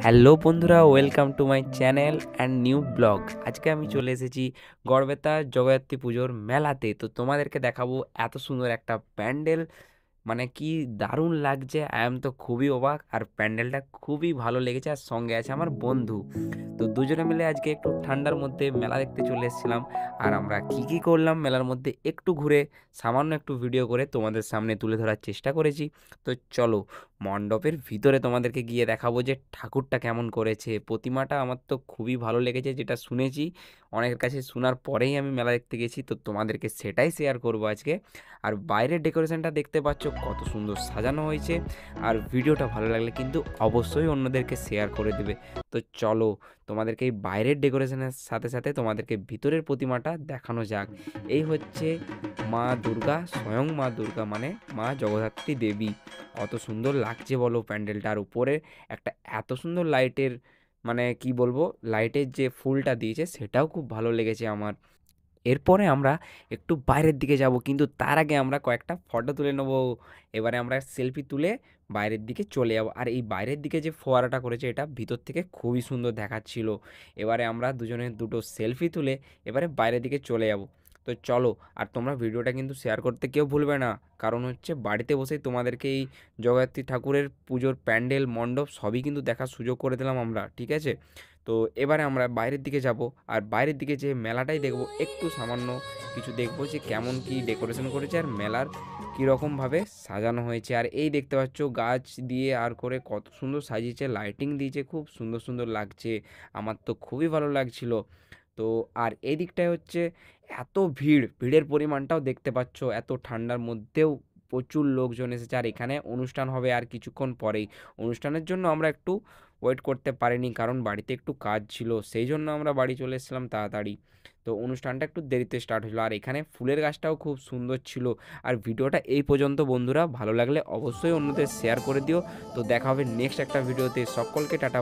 Hello বন্ধুরা, welcome to my channel and new blog. আজকে আমি চলে এসেছি গড়বেতা জগদ্ধাত্রী পুজোর মেলাতে। তো তোমাদেরকে দেখাবো এত সুন্দর একটা প্যান্ডেল, মানে কি দারুণ লাগছে। আই এম তো খুবই অবাক, আর প্যান্ডেলটা খুবই ভালো লেগেছে, আর সঙ্গে আছে আমার বন্ধু। তো দুজনে মিলে আজকে একটু ঠান্ডার মধ্যে মেলা দেখতে চলে এসেছিলাম। আর আমরা কি কি করলাম মেলার মধ্যে একটু ঘুরে সামান্য একটু ভিডিও করে তোমাদের সামনে তুলে ধরার চেষ্টা করেছি। তো চলো, মণ্ডপের ভিতরে তোমাদেরকে গিয়ে দেখাবো যে ঠাকুরটা কেমন করেছে। প্রতিমাটা আমার তো খুবই ভালো লেগেছে, যেটা শুনেছি অনেকের কাছে, শোনার পরেই আমি মেলা দেখতে গেছি। তো তোমাদেরকে সেটাই শেয়ার করবো আজকে। আর বাইরের ডেকোরেশনটা দেখতে পাচ্ছ কত সুন্দর সাজানো হয়েছে। আর ভিডিওটা ভালো লাগলে কিন্তু অবশ্যই অন্যদেরকে শেয়ার করে দেবে। তো চলো, তোমাদেরকে এই বাইরের ডেকোরেশনের সাথে সাথে তোমাদেরকে ভিতরের প্রতিমাটা দেখানো যাক। এই হচ্ছে মা দুর্গা, স্বয়ং মা দুর্গা, মানে মা জগদ্ধাত্রী দেবী। কত সুন্দর লাগছে বলো প্যান্ডেলটার উপরে একটা এত সুন্দর লাইটের, মানে কি বলবো, লাইটের যে ফুলটা দিয়েছে সেটাও খুব ভালো লেগেছে আমার। এরপরে আমরা একটু বাইরের দিকে যাব, কিন্তু তার আগে আমরা কয়েকটা ফটো তুলে নেবো। এবারে আমরা সেলফি তুলে বাইরের দিকে চলে যাব। আর এই বাইরের দিকে যে ফোয়ারাটা করেছে এটা ভিতর থেকে খুবই সুন্দর দেখাচ্ছিল। এবারে আমরা দুজনে দুটো সেলফি তুলে এবারে বাইরের দিকে চলে যাব। তো চলো, আর তোমরা ভিডিওটা কিন্তু শেয়ার করতে কেউ ভুলবে না, কারণ হচ্ছে বাড়িতে বসেই তোমাদেরকে এই জগদ্ধাত্রী ঠাকুরের পুজোর প্যান্ডেল মণ্ডপ সবই কিন্তু দেখার সুযোগ করে দিলাম আমরা, ঠিক আছে? তো এবারে আমরা বাইরের দিকে যাব, আর বাইরের দিকে যে মেলাটাই দেখব, একটু সামান্য কিছু দেখবো যে কেমন কি ডেকোরেশন করেছে আর মেলার কীরকমভাবে সাজানো হয়েছে। আর এই দেখতে পাচ্ছ গাছ দিয়ে আর করে কত সুন্দর সাজিয়েছে, লাইটিং দিয়েছে, খুব সুন্দর সুন্দর লাগছে। আমার তো খুবই ভালো লাগছিল। তো আর এই দিকটায় হচ্ছে এত ভিড়ের পরিমাণটাও দেখতে পাচ্ছ, এত ঠান্ডার মধ্যেও প্রচুর লোকজন এসেছে। আর এখানে অনুষ্ঠান হবে আর কিছুক্ষণ পরেই। অনুষ্ঠানের জন্য আমরা একটু ওয়েট করতে পারিনি, কারণ বাড়িতে একটু কাজ ছিল, সেই জন্য আমরা বাড়ি চলে এসেছিলাম তাড়াতাড়ি। তো অনুষ্ঠানটা একটু দেরিতে স্টার্ট হলো। আর এখানে ফুলের গাছটাও খুব সুন্দর ছিল। আর ভিডিওটা এই পর্যন্ত বন্ধুরা, ভালো লাগলে অবশ্যই অন্যদের শেয়ার করে দিও। তো দেখা হবে নেক্সট একটা ভিডিওতে। সকলকে টাটা।